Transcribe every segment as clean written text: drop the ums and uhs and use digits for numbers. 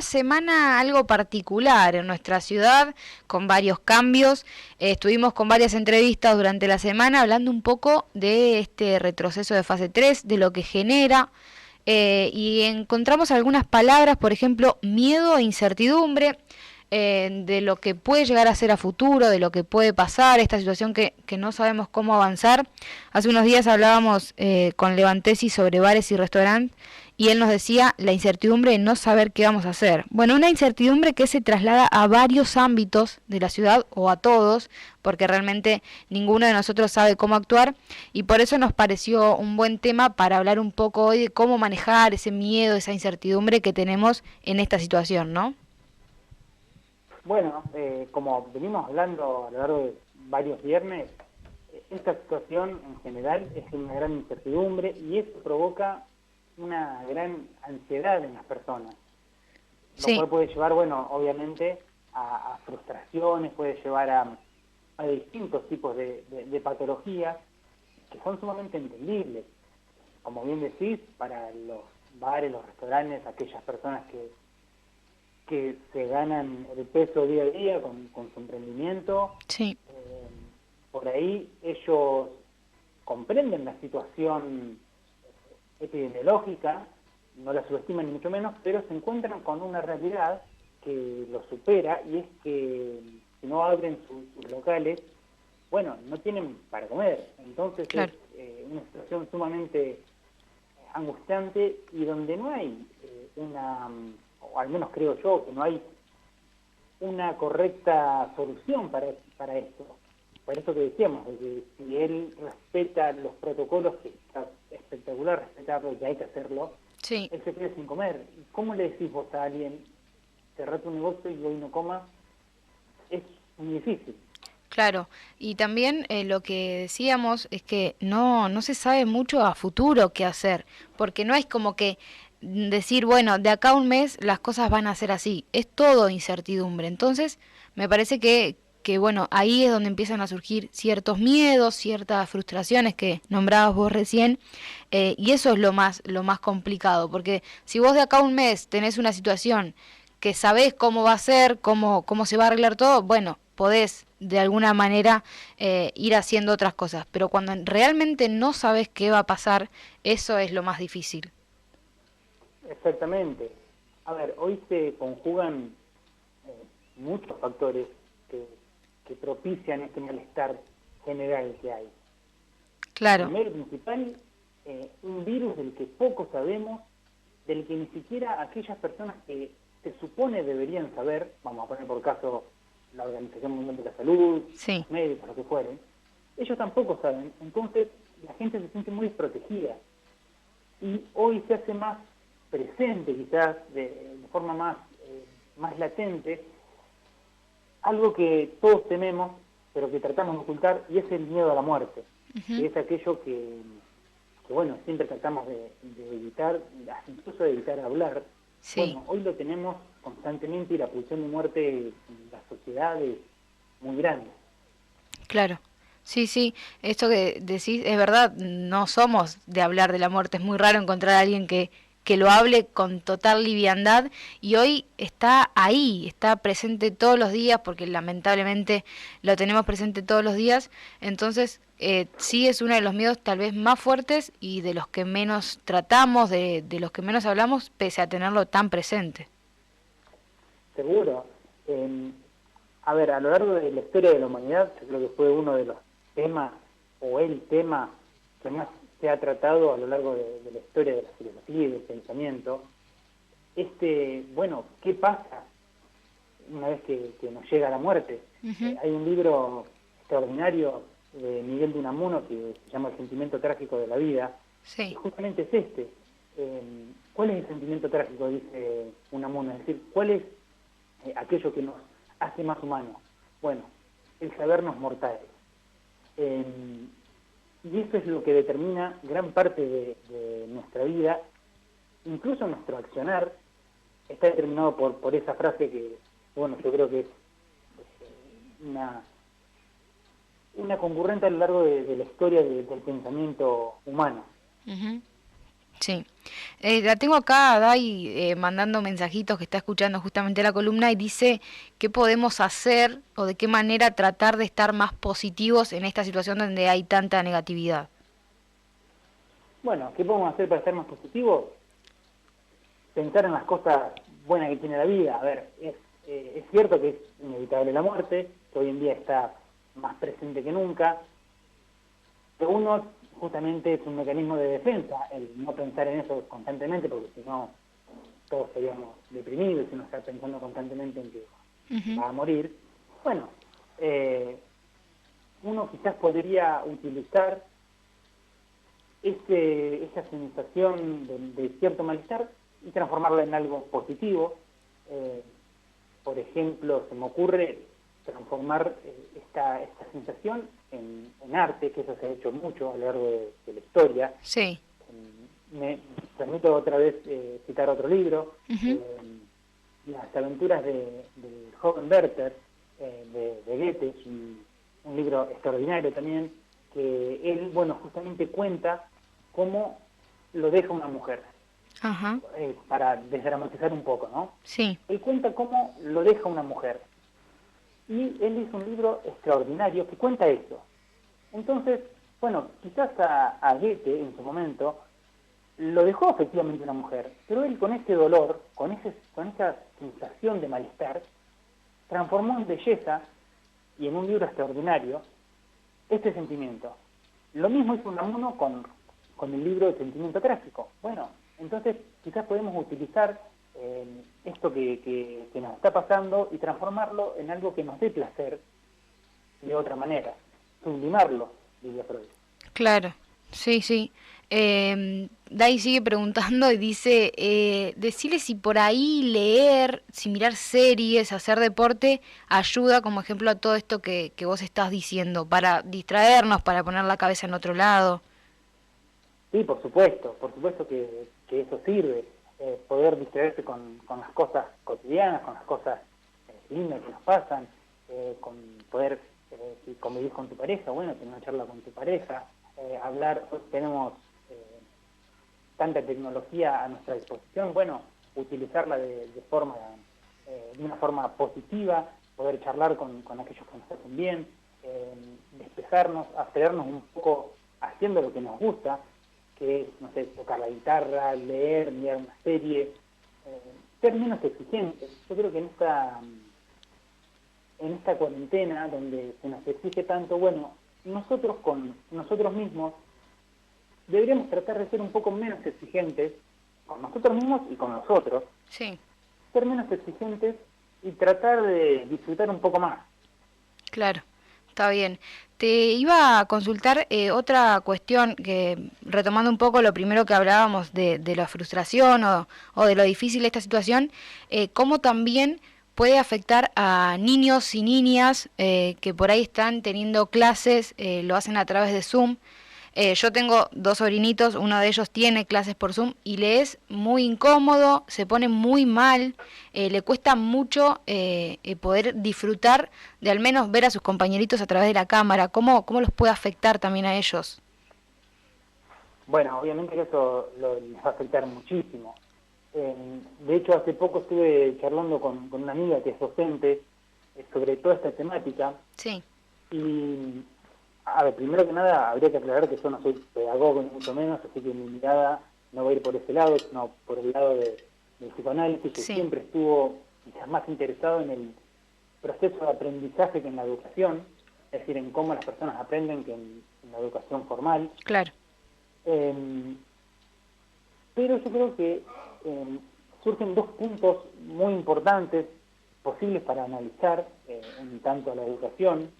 semana algo particular en nuestra ciudad, con varios cambios. Estuvimos con varias entrevistas durante la semana hablando un poco de este retroceso de fase 3, de lo que genera, y encontramos algunas palabras, por ejemplo, miedo e incertidumbre, de lo que puede llegar a ser a futuro, de lo que puede pasar, esta situación que no sabemos cómo avanzar. Hace unos días hablábamos con Levantesi sobre bares y restaurantes y él nos decía la incertidumbre de no saber qué vamos a hacer. Bueno, una incertidumbre que se traslada a varios ámbitos de la ciudad o a todos, porque realmente ninguno de nosotros sabe cómo actuar y por eso nos pareció un buen tema para hablar un poco hoy de cómo manejar ese miedo, esa incertidumbre que tenemos en esta situación, ¿no? Bueno, como venimos hablando a lo largo de varios viernes, esta situación en general es una gran incertidumbre y eso provoca una gran ansiedad en las personas, lo Sí, cual puede llevar, bueno, obviamente a frustraciones, puede llevar a distintos tipos de patologías que son sumamente entendibles. Como bien decís, para los bares, los restaurantes, aquellas personas que se ganan el peso día a día con su emprendimiento, sí, eh, por ahí ellos comprenden la situación epidemiológica, no la subestiman ni mucho menos, pero se encuentran con una realidad que los supera y es que si no abren sus locales, bueno, no tienen para comer. Entonces es claro. una situación sumamente angustiante y donde no hay o al menos creo yo, que no hay una correcta solución para esto. Por eso que decíamos, de que si él respeta los protocolos, que está espectacular respetarlo y que hay que hacerlo, Sí, él se queda sin comer. ¿Y cómo le decís vos a alguien, cerrá tu negocio y hoy no comas? Es muy difícil. claro. Y también lo que decíamos es que no se sabe mucho a futuro qué hacer, porque no es como que decir, bueno, de acá a un mes las cosas van a ser así, es todo incertidumbre. Entonces, me parece que bueno, ahí es donde empiezan a surgir ciertos miedos, ciertas frustraciones que nombrabas vos recién, y eso es lo más complicado, porque si vos de acá a un mes tenés una situación que sabés cómo va a ser, cómo se va a arreglar todo, bueno, podés de alguna manera ir haciendo otras cosas. Pero cuando realmente no sabes qué va a pasar, eso es lo más difícil. Exactamente. A ver, hoy se conjugan muchos factores que, que propician este malestar general que hay. Claro, Primero y principal, un virus del que poco sabemos, del que ni siquiera aquellas personas que se supone deberían saber, vamos a poner por caso la Organización Mundial de la Salud, sí, los médicos, lo que fueren, ellos tampoco saben. Entonces la gente se siente muy desprotegida y hoy se hace más presente, quizás de forma más latente, algo que todos tememos, pero que tratamos de ocultar, y es el miedo a la muerte, que ujú, es aquello que bueno, siempre tratamos de evitar, incluso de evitar hablar. sí, Bueno, hoy lo tenemos constantemente y la pulsión de muerte en la sociedad es muy grande. claro. Sí, sí, esto que decís es verdad, no somos de hablar de la muerte, es muy raro encontrar a alguien que lo hable con total liviandad y hoy está ahí, está presente todos los días porque lamentablemente lo tenemos presente todos los días, entonces sí es uno de los miedos tal vez más fuertes y de los que menos tratamos, de los que menos hablamos, pese a tenerlo tan presente. Seguro. A ver, a lo largo de la historia de la humanidad, yo creo que fue uno de los temas, o el tema que más se ha tratado a lo largo de la historia de la filosofía y del pensamiento. Bueno, ¿qué pasa una vez que nos llega la muerte? Ujú, Hay un libro extraordinario de Miguel de Unamuno que se llama El sentimiento trágico de la vida, y sí, justamente es este. ¿Cuál es el sentimiento trágico? Dice Unamuno, es decir, ¿cuál es aquello que nos hace más humanos? Bueno, el sabernos mortales. Eh, y eso es lo que determina gran parte de nuestra vida, incluso nuestro accionar está determinado por esa frase que, bueno, yo creo que es una, una concurrente a lo largo de la historia del pensamiento humano. ujú, sí. La tengo acá, Dai, mandando mensajitos que está escuchando justamente la columna y dice qué podemos hacer o de qué manera tratar de estar más positivos en esta situación donde hay tanta negatividad. Bueno, ¿qué podemos hacer para estar más positivos? Pensar en las cosas buenas que tiene la vida. A ver, es cierto que es inevitable la muerte, que hoy en día está más presente que nunca, pero uno justamente es un mecanismo de defensa, el no pensar en eso constantemente, porque si no todos estaríamos deprimidos si uno está pensando constantemente en que Ujú. va a morir. Bueno, eh, uno quizás podría utilizar esa sensación de cierto malestar y transformarla en algo positivo. Eh, por ejemplo, se me ocurre transformar esta sensación en arte, que eso se ha hecho mucho a lo largo de la historia. Sí. Me permito otra vez citar otro libro, Ujú. Las aventuras del joven Werther, de Goethe, es un libro extraordinario también, que él, bueno, justamente cuenta cómo lo deja una mujer, Ajá. para desdramatizar un poco, ¿no? Sí. Él cuenta cómo lo deja una mujer, y él hizo un libro extraordinario que cuenta eso. Entonces, bueno, quizás a Goethe en su momento lo dejó efectivamente una mujer, pero él con ese dolor, con esa sensación de malestar, transformó en belleza y en un libro extraordinario este sentimiento. Lo mismo hizo Unamuno con el libro El sentimiento trágico. Bueno, entonces quizás podemos utilizar esto que nos está pasando y transformarlo en algo que nos dé placer de otra manera, sublimarlo, diría Freud. Claro, sí, sí. Dai sigue preguntando y dice, decirle si por ahí leer, si mirar series, hacer deporte, ayuda como ejemplo a todo esto que vos estás diciendo, para distraernos, para poner la cabeza en otro lado. Sí, por supuesto que eso sirve, poder distraerse con las cosas cotidianas, con las cosas lindas que nos pasan, con poder, si convivir con tu pareja, bueno, tener una charla con tu pareja, hablar, hoy tenemos tanta tecnología a nuestra disposición, bueno, utilizarla de una forma positiva, poder charlar con aquellos que nos hacen bien, despejarnos, abstraernos un poco haciendo lo que nos gusta, que es, no sé, tocar la guitarra, leer, mirar una serie, ser menos exigentes. Yo creo que en esta cuarentena, donde se nos exige tanto, bueno, nosotros con nosotros mismos deberíamos tratar de ser un poco menos exigentes con nosotros mismos y con los otros, Sí, ser menos exigentes y tratar de disfrutar un poco más. claro, está bien. Te iba a consultar otra cuestión que, retomando un poco lo primero que hablábamos de la frustración o de lo difícil de esta situación, cómo también puede afectar a niños y niñas que por ahí están teniendo clases, lo hacen a través de Zoom. Yo tengo dos sobrinitos, uno de ellos tiene clases por Zoom y le es muy incómodo, se pone muy mal, le cuesta mucho poder disfrutar de al menos ver a sus compañeritos a través de la cámara. ¿Cómo los puede afectar también a ellos? Bueno, obviamente que eso les va a afectar muchísimo. De hecho, hace poco estuve charlando con una amiga que es docente sobre toda esta temática Sí, y, a ver, primero que nada, habría que aclarar que yo no soy pedagogo ni mucho menos, así que mi mirada no va a ir por ese lado, sino por el lado del psicoanálisis, que sí, siempre estuvo quizás más interesado en el proceso de aprendizaje que en la educación, es decir, en cómo las personas aprenden que en la educación formal. claro. Eh, pero yo creo que surgen dos puntos muy importantes posibles para analizar en tanto a la educación,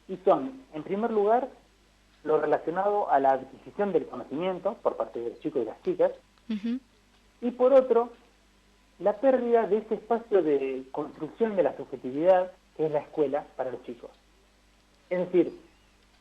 y son, en primer lugar, lo relacionado a la adquisición del conocimiento por parte de los chicos y las chicas, Ujú. y por otro, la pérdida de ese espacio de construcción de la subjetividad que es la escuela para los chicos. Es decir,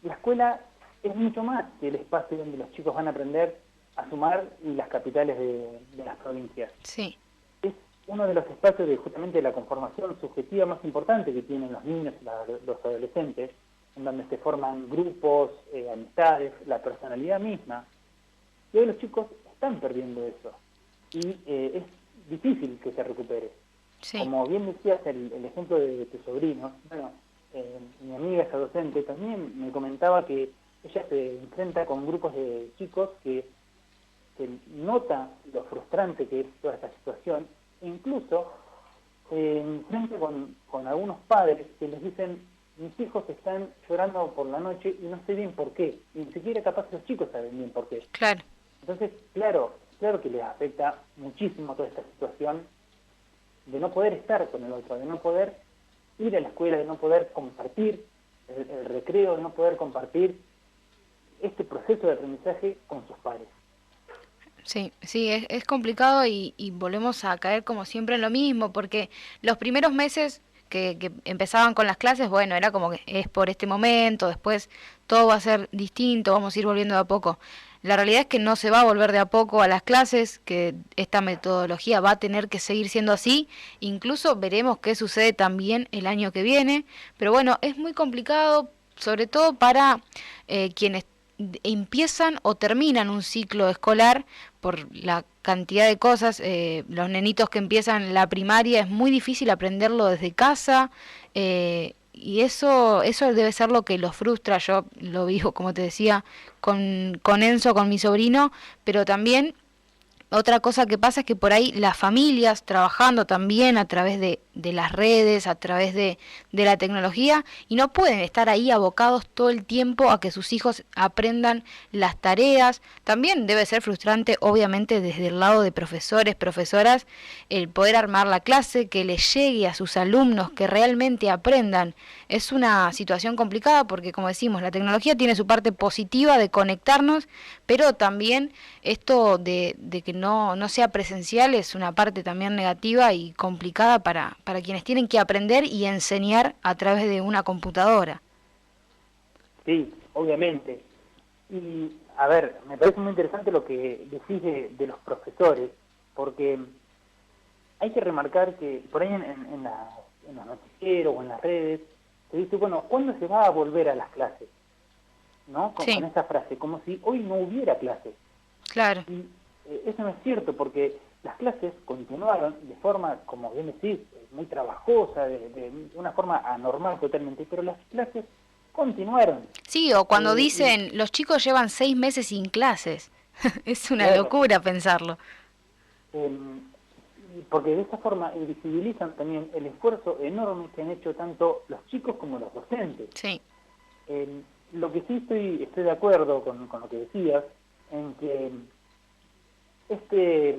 la escuela es mucho más que el espacio donde los chicos van a aprender a sumar y las capitales de las provincias. Sí, Es uno de los espacios de justamente la conformación subjetiva más importante que tienen los niños y los adolescentes, en donde se forman grupos, amistades, la personalidad misma. Y hoy los chicos están perdiendo eso. Y es difícil que se recupere. Sí. Como bien decías, el ejemplo de tu sobrino, bueno, mi amiga, esa docente, también me comentaba que ella se enfrenta con grupos de chicos que nota lo frustrante que es toda esta situación, e incluso se enfrenta con algunos padres que les dicen: mis hijos están llorando por la noche y no sé bien por qué, y ni siquiera capaz los chicos saben bien por qué. Claro. Entonces, claro que les afecta muchísimo toda esta situación de no poder estar con el otro, de no poder ir a la escuela, de no poder compartir el recreo, de no poder compartir este proceso de aprendizaje con sus pares. Sí, sí, es complicado y volvemos a caer como siempre en lo mismo, porque los primeros meses que empezaban con las clases, bueno, era como que es por este momento, después todo va a ser distinto, vamos a ir volviendo de a poco. La realidad es que no se va a volver de a poco a las clases, que esta metodología va a tener que seguir siendo así, incluso veremos qué sucede también el año que viene, pero bueno, es muy complicado, sobre todo para quienes empiezan o terminan un ciclo escolar por la cantidad de cosas. Los nenitos que empiezan la primaria es muy difícil aprenderlo desde casa, y eso debe ser lo que los frustra. Yo lo vivo, como te decía, con Enzo, con mi sobrino, pero también otra cosa que pasa es que por ahí las familias trabajando también a través de las redes, a través de la tecnología, y no pueden estar ahí abocados todo el tiempo a que sus hijos aprendan las tareas. También debe ser frustrante, obviamente, desde el lado de profesores, profesoras, el poder armar la clase, que les llegue a sus alumnos, que realmente aprendan. Es una situación complicada porque, como decimos, la tecnología tiene su parte positiva de conectarnos, pero también esto de que no sea presencial es una parte también negativa y complicada para quienes tienen que aprender y enseñar a través de una computadora. Sí, obviamente. Y, a ver, me parece muy interesante lo que decís de los profesores, porque hay que remarcar que por ahí en los noticieros o en las redes se dice: bueno, ¿cuándo se va a volver a las clases? ¿No? Sí, Con esa frase, como si hoy no hubiera clases. claro. Y eso no es cierto, porque las clases continuaron de forma, como bien decís, muy trabajosa, de una forma anormal totalmente, pero las clases continuaron. Sí, o cuando Y dicen, los chicos llevan 6 meses sin clases. Es una claro, locura pensarlo. porque de esa forma invisibilizan también el esfuerzo enorme que han hecho tanto los chicos como los docentes. Sí, Lo que sí estoy de acuerdo con lo que decías, en que este,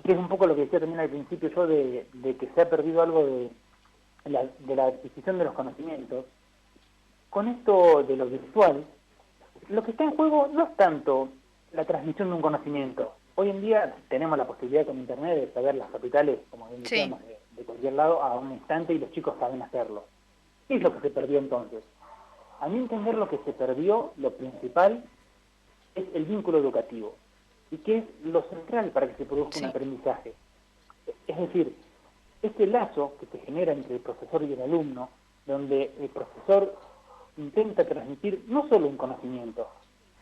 que es un poco lo que decía también al principio yo, de que se ha perdido algo de la adquisición de los conocimientos. Con esto de lo virtual, lo que está en juego no es tanto la transmisión de un conocimiento. Hoy en día tenemos la posibilidad con Internet de saber las capitales, como bien sí, decíamos, de cualquier lado a un instante, y los chicos saben hacerlo. ¿Qué es lo que se perdió entonces? A mi entender, lo que se perdió, lo principal, es el vínculo educativo, y que es lo central para que se produzca un sí, aprendizaje. Es decir, este lazo que se genera entre el profesor y el alumno, donde el profesor intenta transmitir no solo un conocimiento,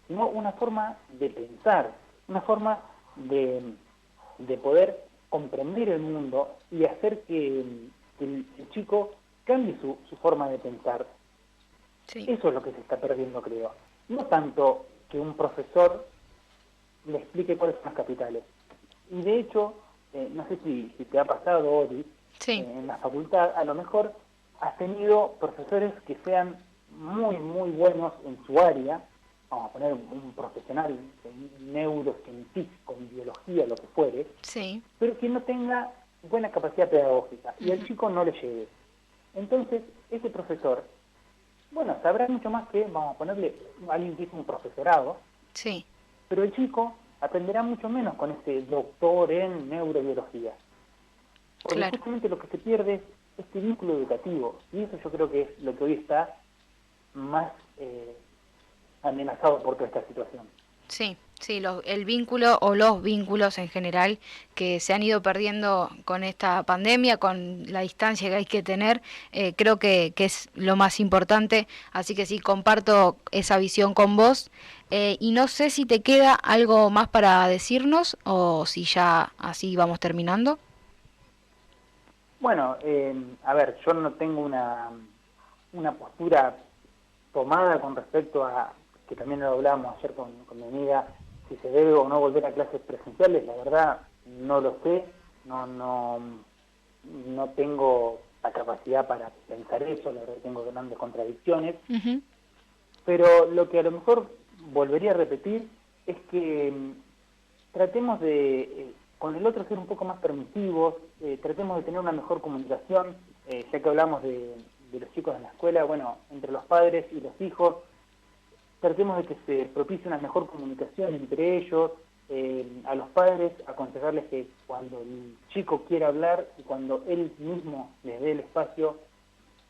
sino una forma de pensar, una forma de poder comprender el mundo y hacer que el chico cambie su forma de pensar. sí, Eso es lo que se está perdiendo, creo. No tanto que un profesor le explique cuáles son las capitales. Y de hecho, no sé si te ha pasado, Ori, sí, en la facultad, a lo mejor has tenido profesores que sean muy, muy buenos en su área. Vamos a poner un profesional en neurocientífico, en biología, lo que fuere, sí, pero que no tenga buena capacidad pedagógica y al chico no le llegue. Entonces, ese profesor, bueno, sabrá mucho más que, vamos a ponerle, alguien que hizo un profesorado, sí, pero el chico aprenderá mucho menos con ese doctor en neurobiología. Porque claro. justamente lo que se pierde es este vínculo educativo, y eso yo creo que es lo que hoy está más amenazado por toda esta situación. Sí, Sí, el vínculo o los vínculos en general que se han ido perdiendo con esta pandemia, con la distancia que hay que tener, creo que es lo más importante. Así que sí, comparto esa visión con vos. Y no sé si te queda algo más para decirnos o si ya así vamos terminando. Bueno, a ver, yo no tengo una postura tomada con respecto a, que también lo hablábamos ayer con mi amiga, si se debe o no volver a clases presenciales. La verdad no lo sé, no tengo la capacidad para pensar eso, la verdad tengo grandes contradicciones, Ujú. pero lo que a lo mejor volvería a repetir es que tratemos de con el otro ser un poco más permisivos, tratemos de tener una mejor comunicación, ya que hablamos de los chicos en la escuela, bueno, entre los padres y los hijos, tratemos de que se propicie una mejor comunicación entre ellos, a los padres aconsejarles que cuando el chico quiera hablar y cuando él mismo les dé el espacio,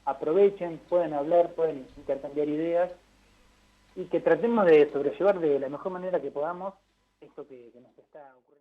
aprovechen, pueden hablar, pueden intercambiar ideas y que tratemos de sobrellevar de la mejor manera que podamos esto que nos está ocurriendo.